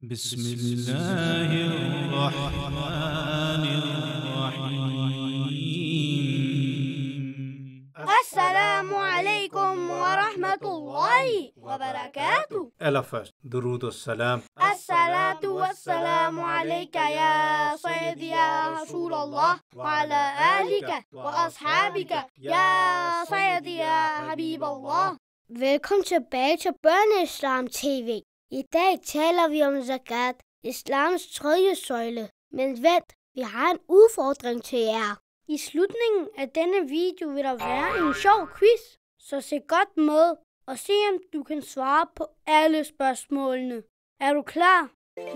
بسم الله الرحمن الرحيم. السلام عليكم ورحمة الله وبركاته. Eller først, درود السلام. الصلاة والسلام عليك يا سيدي يا رسول الله وعلى آلك وأصحابك يا سيدي يا حبيب الله. Velkommen tilbage til Børneislam TV. I dag taler vi om zakat, islams tredje søjle. Men vent, vi har en udfordring til jer. I slutningen af denne video vil der være en sjov quiz, så se godt med og se om du kan svare på alle spørgsmålene. Er du klar?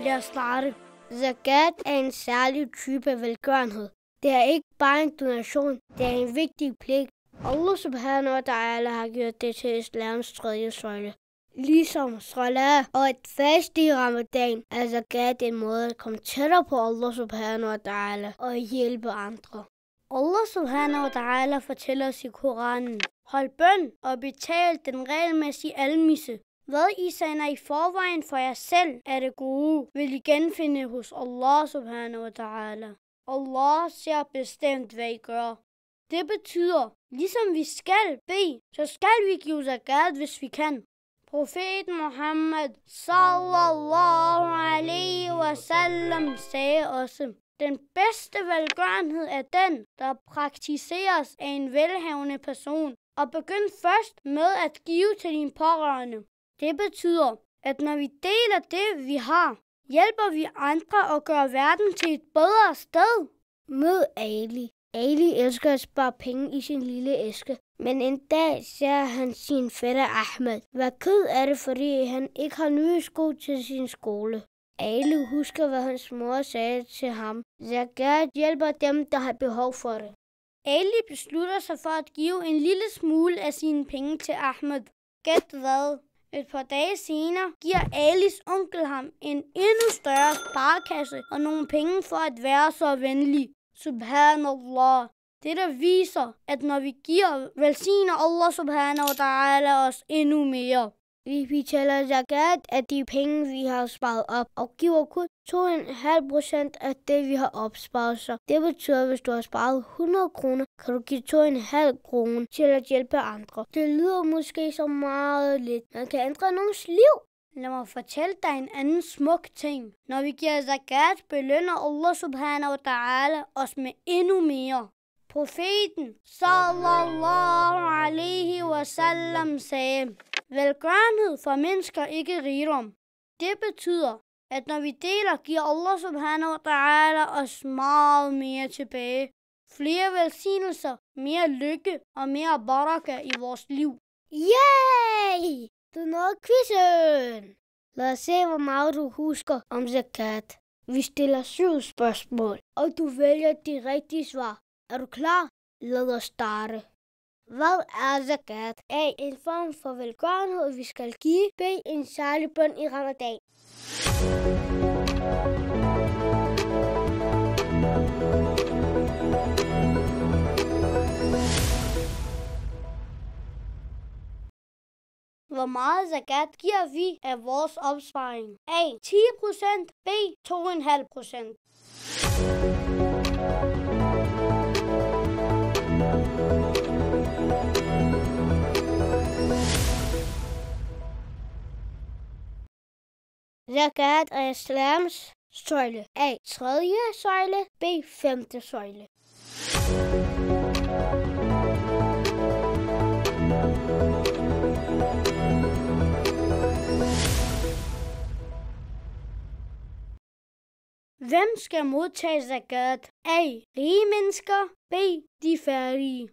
Lad os starte. Zakat er en særlig type velgørenhed. Det er ikke bare en donation, det er en vigtig pligt. Allah subhanahu wa ta'ala har gjort det til islams tredje søjle. Ligesom salat og et fast i ramadan er zakat en måde at komme tættere på Allah subhanahu wa ta'ala og hjælpe andre. Allah subhanahu wa ta'ala fortæller os i Koranen: hold bøn og betal den regelmæssige almisse. Hvad I sender i forvejen for jer selv er det gode, vil I genfinde hos Allah subhanahu wa ta'ala. Allah ser bestemt, hvad I gør. Det betyder, ligesom vi skal bede, så skal vi give zakat, hvis vi kan. Profeten Muhammad sallallahu alaihi wasallam sagde også: den bedste velgørenhed er den, der praktiseres af en velhavende person, og begynd først med at give til dine pårørende. Det betyder, at når vi deler det, vi har, hjælper vi andre og gør verden til et bedre sted. Mød Ali. Ali elsker at spare penge i sin lille æske, men en dag ser han sin fætter Ahmed. Hvad ked er det, fordi han ikke har nye sko til sin skole. Ali husker, hvad hans mor sagde til ham. Zakat hjælper dem, der har behov for det. Ali beslutter sig for at give en lille smule af sine penge til Ahmed. Gæt hvad? Et par dage senere giver Alis onkel ham en endnu større sparekasse og nogle penge for at være så venlig. Subhanallah. Det der viser, at når vi giver, velsigner Allah subhanahu wa ta'ala os endnu mere. Vi betaler zakat af de penge, vi har sparet op, og giver kun 2,5% af det, vi har opsparet. Så det betyder, at hvis du har sparet 100 kroner, kan du give 2,5 kroner til at hjælpe andre. Det lyder måske så meget lidt. Man kan ændre nogens liv. Lad mig fortælle dig en anden smuk ting. Når vi giver zakat, belønner Allah subhanahu wa ta'ala os med endnu mere. Profeten sallallahu alaihi wasallam sagde: velgørenhed for mennesker ikke rigdom. Det betyder, at når vi deler, giver Allah subhanahu wa ta'ala os meget mere tilbage. Flere velsignelser, mere lykke og mere baraka i vores liv. Yay! Du nåede quizzen! Lad os se, hvor meget du husker om zakat. Vi stiller 7 spørgsmål, og du vælger de rigtige svar. Er du klar? Lad os starte. Hvad er zakat? A. En form for velgørenhed, vi skal give. B. En særlig bøn i ramadan. Hvor meget zakat giver vi af vores opsparing? A. 10%. B. 2,5%. Zakat er islams søjle. A. Tredje søjle. B. Femte søjle. Hvem skal modtage zakat? A. Rige mennesker. B. De fattige.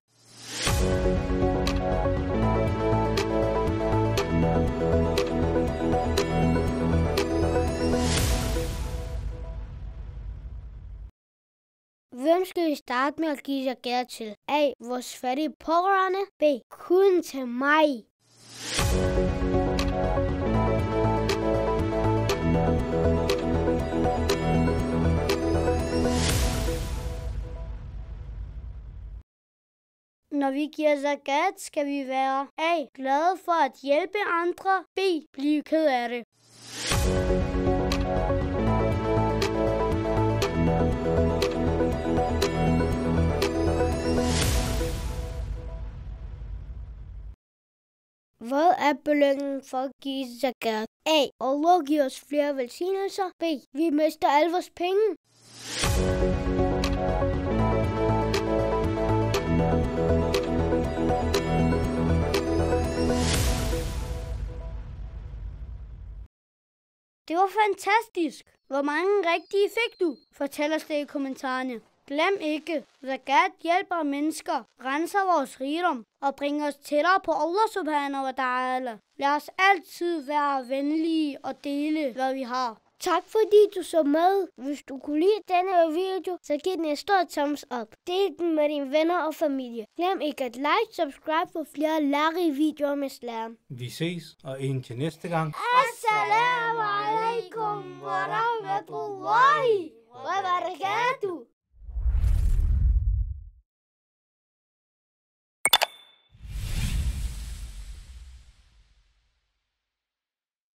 Hvem skal vi starte med at give zakat til? A. Vores fattige pårørende. B. Kun til mig. Når vi giver zakat, skal vi være A. glade for at hjælpe andre. B. blive ked af det. er belønningen for at give zakat? A. Allah giver os flere velsignelser. B. Vi mister alle vores penge. Det var fantastisk. Hvor mange rigtige fik du? Fortæl os det i kommentarerne. Glem ikke, zakat hjælper mennesker, renser vores rigdom og bringer os tættere på Allah subhanahu wa ta'ala. Lad os altid være venlige og dele, hvad vi har. Tak fordi du så med. Hvis du kunne lide denne video, så giv den en stor thumbs up. Del den med dine venner og familie. Glem ikke at like, subscribe for flere lærerige videoer om islam. Vi ses, og indtil næste gang. Assalamu alaikum wa rahmatullahi.